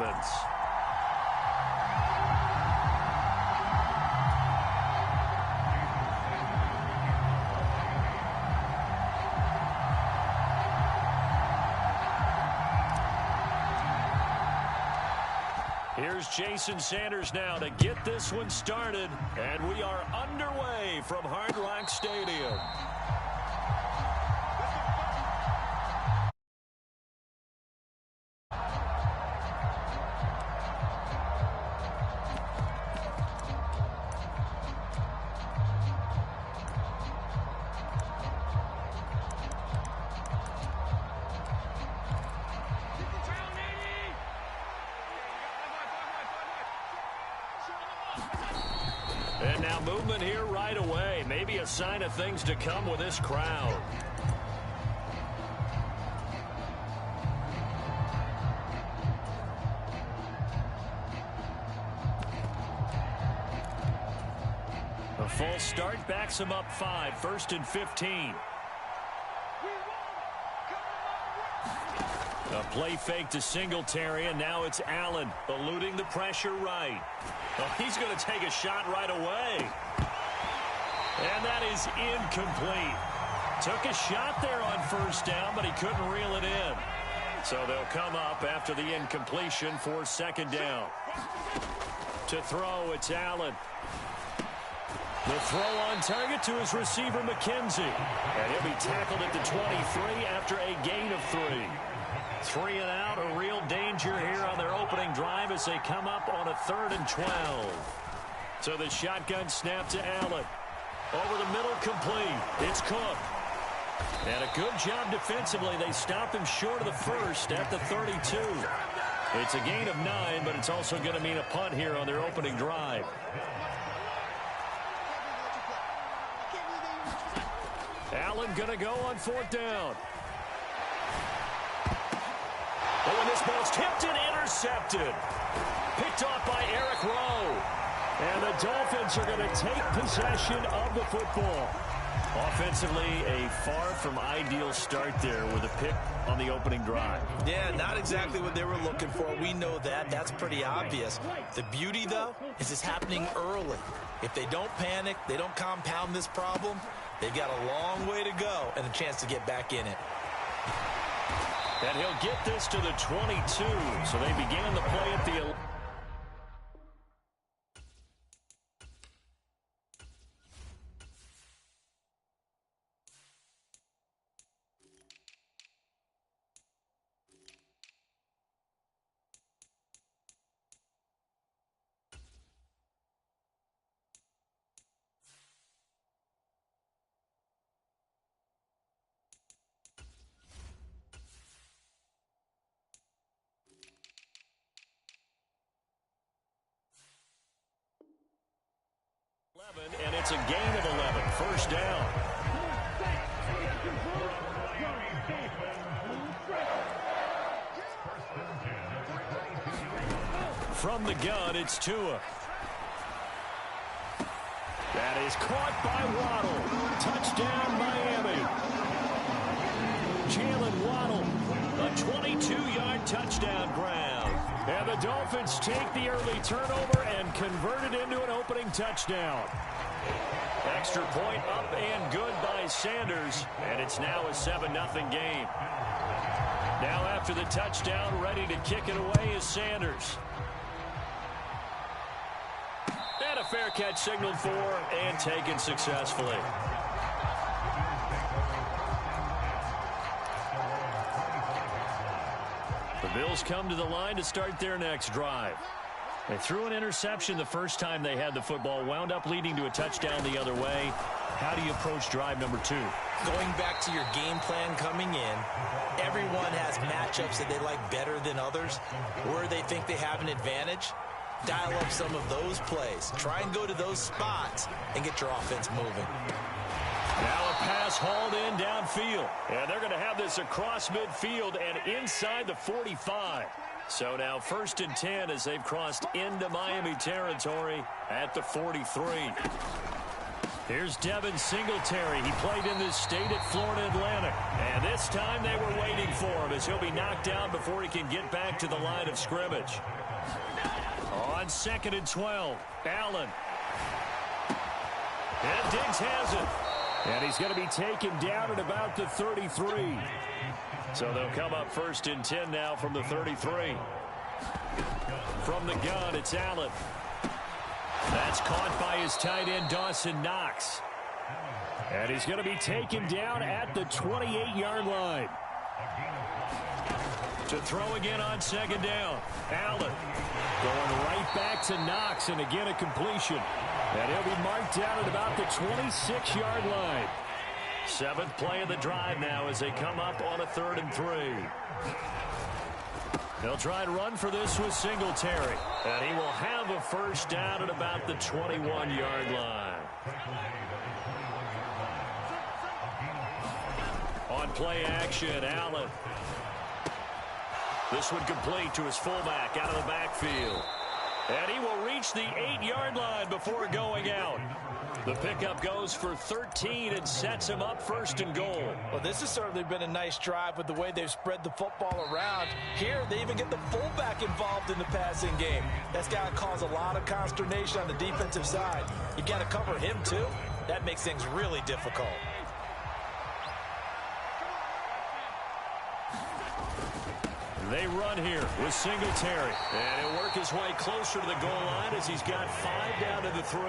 Dolphins. Here's Jason Sanders now to get this one started, and we are underway from Hard Rock Stadium. And now movement here right away. Maybe a sign of things to come with this crowd. A false start backs him up 5, 1st and 15. A play fake to Singletary, and now it's Allen eluding the pressure right. Oh, he's going to take a shot right away. And that is incomplete. Took a shot there on 1st down, but he couldn't reel it in. So they'll come up after the incompletion for 2nd down. To throw, it's Allen. The throw on target to his receiver, McKenzie. And he'll be tackled at the 23 after a gain of 3. 3 and out, a real danger here on their opening drive as they come up on a 3rd and 12. So the shotgun snap to Allen. Over the middle, complete. It's Cook. And a good job defensively. They stop him short of the 1st at the 32. It's a gain of 9, but it's also going to mean a punt here on their opening drive. Allen going to go on 4th down. Oh, and this ball's tipped and intercepted. Picked off by Eric Rowe. And the Dolphins are going to take possession of the football. Offensively, a far from ideal start there with a pick on the opening drive. Yeah, not exactly what they were looking for. We know that. That's pretty obvious. The beauty, though, is it's happening early. If they don't panic, they don't compound this problem, they've got a long way to go and a chance to get back in it. And he'll get this to the 22. So they began the play at the 11, and it's a gain of 11. 1st down. From the gun, it's Tua. That is caught by Waddle. Touchdown, Miami. Jalen Waddle, a 22-yard touchdown grab. And the Dolphins take the early turnover and convert it into an opening touchdown. Extra point up and good by Sanders, and it's now a 7-0 game. Now after the touchdown, ready to kick it away is Sanders. And a fair catch signaled for and taken successfully. The Bills come to the line to start their next drive. They threw an interception the first time they had the football, wound up leading to a touchdown the other way. How do you approach drive number 2? Going back to your game plan coming in, everyone has matchups that they like better than others, where they think they have an advantage. Dial up some of those plays. Try and go to those spots and get your offense moving. Now a pass hauled in downfield. And they're going to have this across midfield and inside the 45. So now 1st and 10 as they've crossed into Miami territory at the 43. Here's Devin Singletary. He played in this state at Florida Atlantic. And this time they were waiting for him as he'll be knocked down before he can get back to the line of scrimmage. On 2nd and 12, Allen. And Diggs has it. And he's going to be taken down at about the 33. So they'll come up 1st and 10 now from the 33. From the gun, it's Allen. That's caught by his tight end, Dawson Knox. And he's going to be taken down at the 28-yard line. To throw again on 2nd down. Allen going right back to Knox, and again a completion. And he'll be marked down at about the 26-yard line. 7th play of the drive now as they come up on a 3rd and 3. They'll try and run for this with Singletary. And he will have a 1st down at about the 21-yard line. On play action, Allen. This one complete to his fullback out of the backfield. And he will reach the 8-yard line before going out. The pickup goes for 13 and sets him up 1st and goal. Well, this has certainly been a nice drive with the way they've spread the football around. Here, they even get the fullback involved in the passing game. That's got to cause a lot of consternation on the defensive side. You got to cover him, too. That makes things really difficult. They run here with Singletary. And he'll work his way closer to the goal line as he's got 5 down to the 3.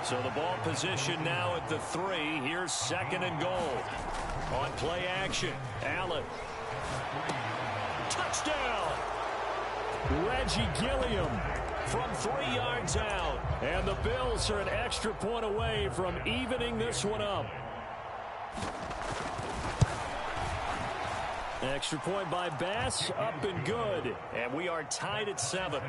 So the ball position now at the 3. Here's 2nd and goal. On play action, Allen. Touchdown! Reggie Gilliam from 3 yards out. And the Bills are an extra point away from evening this one up. Extra point by Bass, up and good. And we are tied at 7.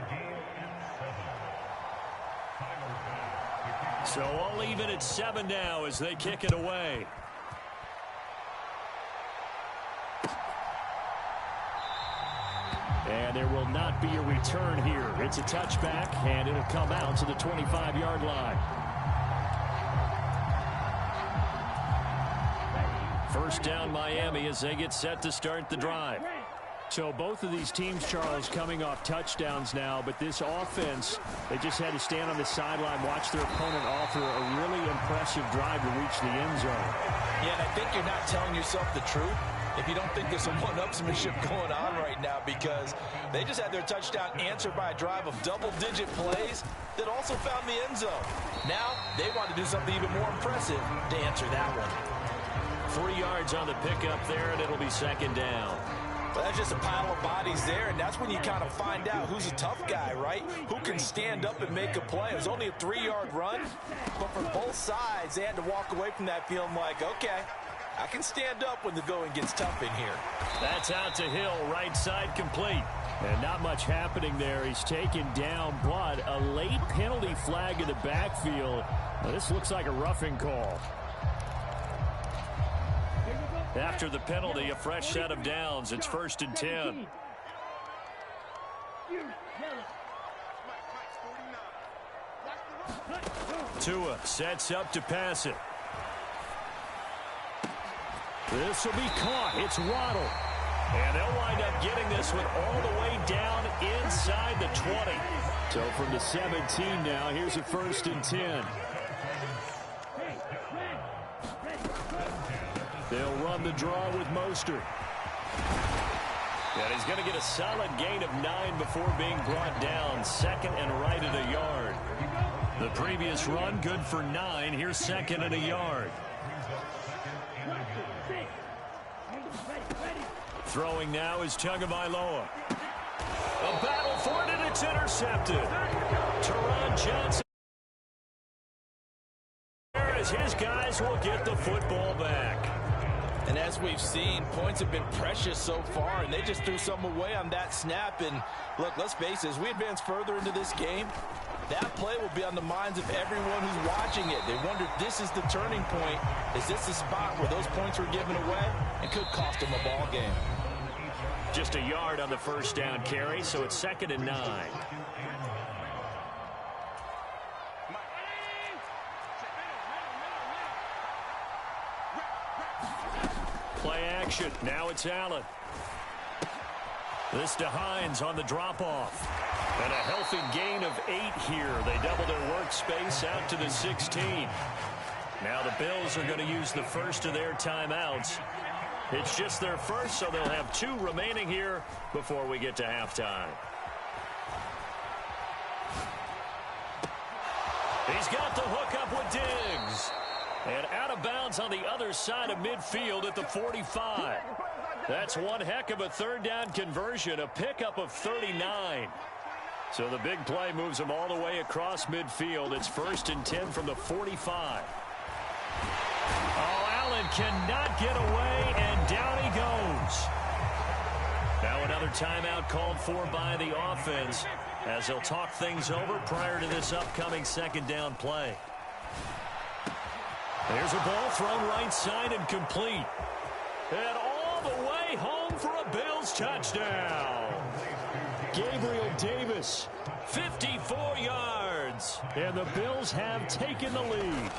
So all even at 7 now as they kick it away. And there will not be a return here. It's a touchback, and it'll come out to the 25-yard line. 1st down Miami as they get set to start the drive. So both of these teams, Charles, coming off touchdowns now, but this offense, they just had to stand on the sideline, watch their opponent offer a really impressive drive to reach the end zone. Yeah, and I think you're not telling yourself the truth if you don't think there's some one-upsmanship going on right now, because they just had their touchdown answered by a drive of double-digit plays that also found the end zone. Now they want to do something even more impressive to answer that one. 3 yards on the pickup there, and it'll be 2nd down. Well, that's just a pile of bodies there, and that's when you kind of find out who's a tough guy, right? Who can stand up and make a play. It was only a 3-yard run, but for both sides, they had to walk away from that feeling like, okay, I can stand up when the going gets tough in here. That's out to Hill, right side complete. And not much happening there. He's taken down, but a late penalty flag in the backfield. Now, this looks like a roughing call. After the penalty, a fresh set of downs. It's 1st and 10. Tua sets up to pass it. This will be caught. It's Waddle. And they'll wind up getting this one all the way down inside the 20. So from the 17 now, here's a 1st and 10. They'll run the draw with Mostert. And he's going to get a solid gain of 9 before being brought down. 2nd and right at a yard. The previous run good for 9. Here's 2nd and a yard. Throwing now is Tagovailoa. A battle for it, and it's intercepted. Teron Johnson. As his guys will get the football back. And as we've seen, points have been precious so far, and they just threw some away on that snap. And look, let's face it, as we advance further into this game, that play will be on the minds of everyone who's watching it. They wonder if this is the turning point. Is this the spot where those points were given away and could cost them a ball game? Just a yard on the 1st down carry, so it's 2nd and 9. action. Now it's Allen. This to Hines on the drop-off. And a healthy gain of 8 here. They double their workspace out to the 16. Now the Bills are going to use the first of their timeouts. It's just their first, so they'll have 2 remaining here before we get to halftime. He's got the hook up with Diggs. And out of bounds on the other side of midfield at the 45. That's one heck of a third down conversion, a pickup of 39. So the big play moves them all the way across midfield. It's 1st and 10 from the 45. Oh, Allen cannot get away, and down he goes. Now another timeout called for by the offense as they'll talk things over prior to this upcoming second down play. There's a ball thrown right side and complete. And all the way home for a Bills touchdown. Gabriel Davis, 54 yards. And the Bills have taken the lead.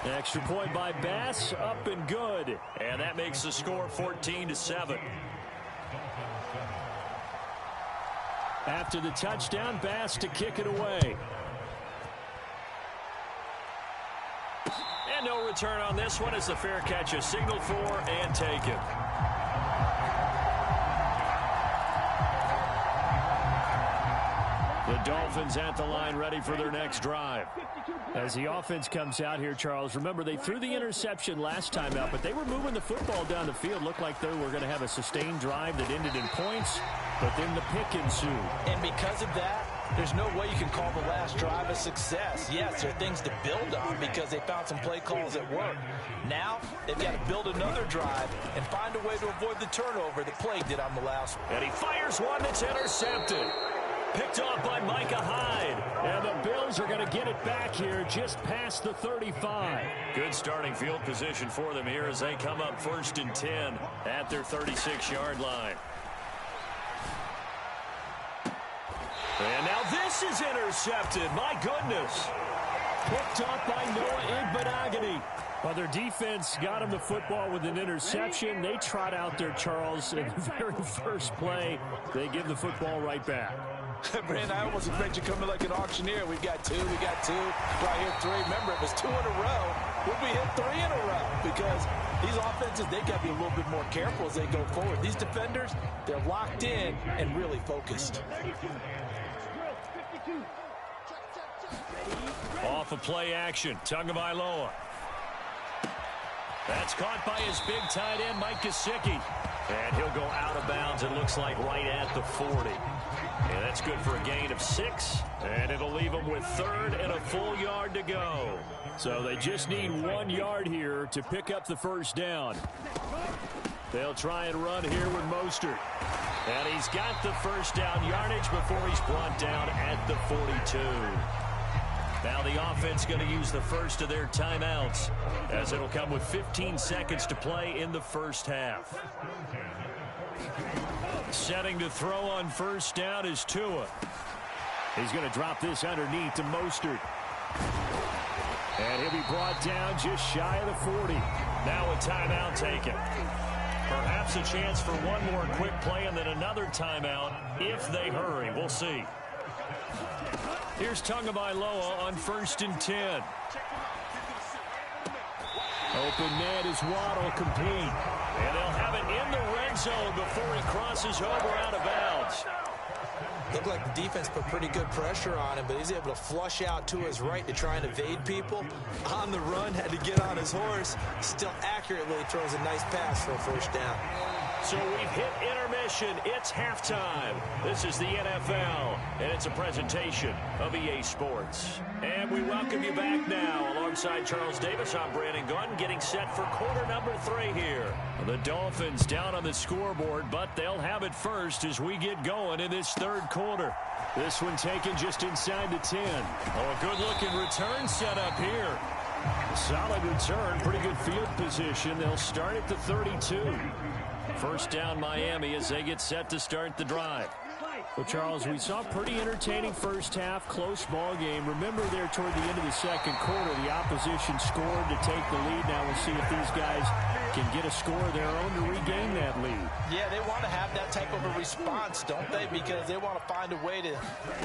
Extra point by Bass, up and good. And that makes the score 14-7. After the touchdown, Bass to kick it away. And no return on this one as the fair catch is signaled for and taken. The Dolphins at the line ready for their next drive. As the offense comes out here, Charles, remember they threw the interception last time out, but they were moving the football down the field. Looked like they were going to have a sustained drive that ended in points, but then the pick ensued. And because of that, there's no way you can call the last drive a success. Yes, there are things to build on because they found some play calls that work. Now, they've got to build another drive and find a way to avoid the turnover that plagued it on the last one. And he fires one that's intercepted. Picked off by Micah Hyde. And the Bills are going to get it back here just past the 35. Good starting field position for them here as they come up 1st and 10 at their 36-yard line. And now this is intercepted. My goodness. Picked off by Noah Igbinoghene. Well, their defense got him the football with an interception. They trot out there, Charles, in the very first play. They give the football right back. Brandon, I almost expect you coming like an auctioneer. We've got 2, we got 2, right here 3. Remember, it was 2 in a row. Would we hit 3 in a row? Because these offenses, they got to be a little bit more careful as they go forward. These defenders, they're locked in and really focused. Off of play action, Tagovailoa. That's caught by his big tight end, Mike Gesicki. And he'll go out of bounds, it looks like, right at the 40. And that's good for a gain of 6. And it'll leave them with 3rd and a full yard to go. So they just need 1 yard here to pick up the first down. They'll try and run here with Mostert. And he's got the first down yardage before he's brought down at the 42. Now the offense going to use the first of their timeouts as it'll come with 15 seconds to play in the first half. Setting to throw on first down is Tua. He's going to drop this underneath to Mostert. And he'll be brought down just shy of the 40. Now a timeout taken. Perhaps a chance for one more quick play and then another timeout if they hurry. We'll see. Here's Tagovailoa on 1st and 10. Open net is Waddle, complete. And they'll have it in the red zone before he crosses over out of bounds. Looked like the defense put pretty good pressure on him, but he's able to flush out to his right to try and evade people. On the run, had to get on his horse. Still accurately throws a nice pass for a first down. So we've hit intermission. It's halftime. This is the NFL, and it's a presentation of EA Sports. And we welcome you back now. Alongside Charles Davis, I'm Brandon Gunn, getting set for quarter number 3 here. The Dolphins down on the scoreboard, but they'll have it first as we get going in this third quarter. This one taken just inside the 10. Oh, a good-looking return set up here. Solid return, pretty good field position. They'll start at the 32. First down Miami as they get set to start the drive. Well, Charles, we saw a pretty entertaining first half, close ball game. Remember there toward the end of the second quarter, the opposition scored to take the lead. Now we'll see if these guys can get a score of their own to regain that lead. Yeah, they want to have that type of a response, don't they? Because they want to find a way to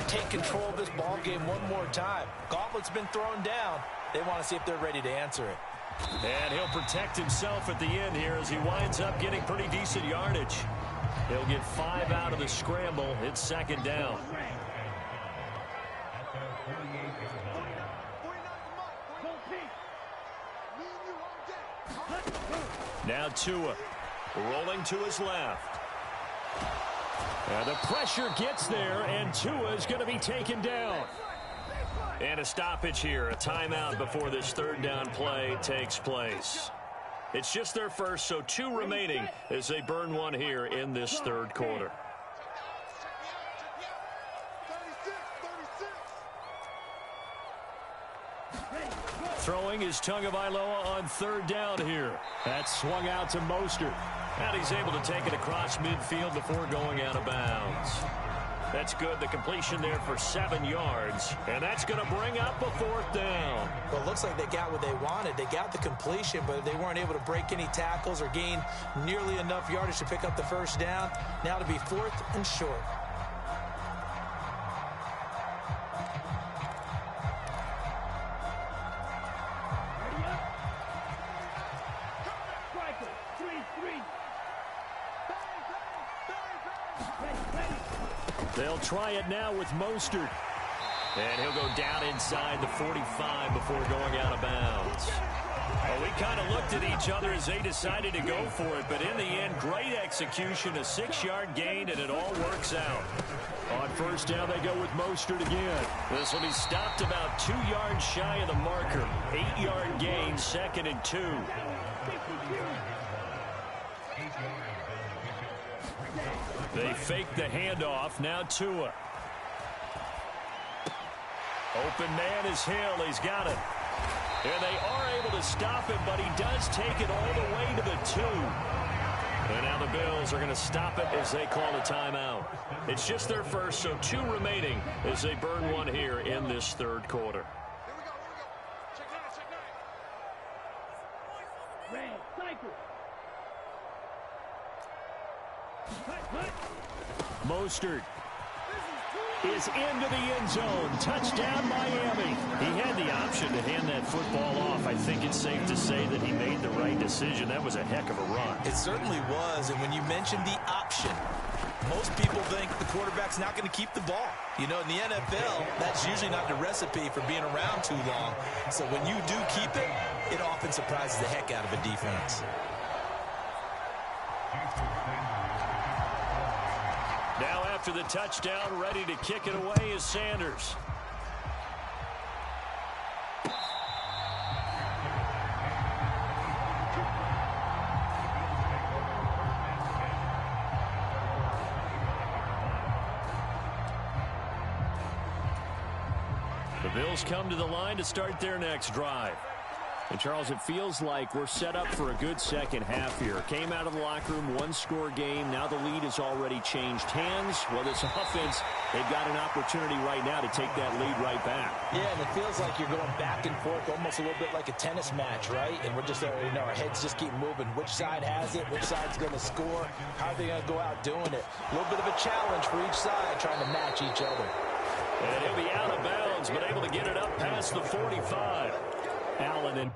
take control of this ball game one more time. Gauntlet's been thrown down. They want to see if they're ready to answer it. And he'll protect himself at the end here as he winds up getting pretty decent yardage. He'll get 5 out of the scramble. It's second down. Now Tua rolling to his left. And the pressure gets there, and Tua is going to be taken down. And a stoppage here, a timeout before this third down play takes place. It's just their first, so 2 remaining as they burn one here in this third quarter. Throwing is Tagovailoa on third down here. That's swung out to Mostert. And he's able to take it across midfield before going out of bounds. That's good. The completion there for 7 yards. And that's going to bring up a fourth down. Well, it looks like they got what they wanted. They got the completion, but they weren't able to break any tackles or gain nearly enough yardage to pick up the first down. Now to be 4th and short. They'll try it now with Mostert. And he'll go down inside the 45 before going out of bounds. Well, we kind of looked at each other as they decided to go for it, but in the end, great execution, a 6-yard gain, and it all works out. On first down, they go with Mostert again. This will be stopped about 2 yards shy of the marker. 8-yard gain, 2nd and 2. They fake the handoff. Now Tua. Open man is Hill. He's got it. And they are able to stop him, but he does take it all the way to the 2. And now the Bills are going to stop it as they call a timeout. It's just their first, so 2 remaining as they burn one here in this third quarter. Mostert is into the end zone. Touchdown, Miami. He had the option to hand that football off. I think it's safe to say that he made the right decision. That was a heck of a run. It certainly was, and when you mentioned the option, most people think the quarterback's not going to keep the ball. You know, in the NFL, that's usually not the recipe for being around too long. So when you do keep it, it often surprises the heck out of a defense. Now after the touchdown, ready to kick it away is Sanders. The Bills come to the line to start their next drive. And, Charles, it feels like we're set up for a good second half here. Came out of the locker room, 1-score game. Now the lead has already changed hands. Well, this offense, they've got an opportunity right now to take that lead right back. Yeah, and it feels like you're going back and forth, almost a little bit like a tennis match, right? And we're just, our heads just keep moving. Which side has it? Which side's going to score? How are they going to go out doing it? A little bit of a challenge for each side, trying to match each other. And he'll be out of bounds, but able to get it up past the 45. Allen and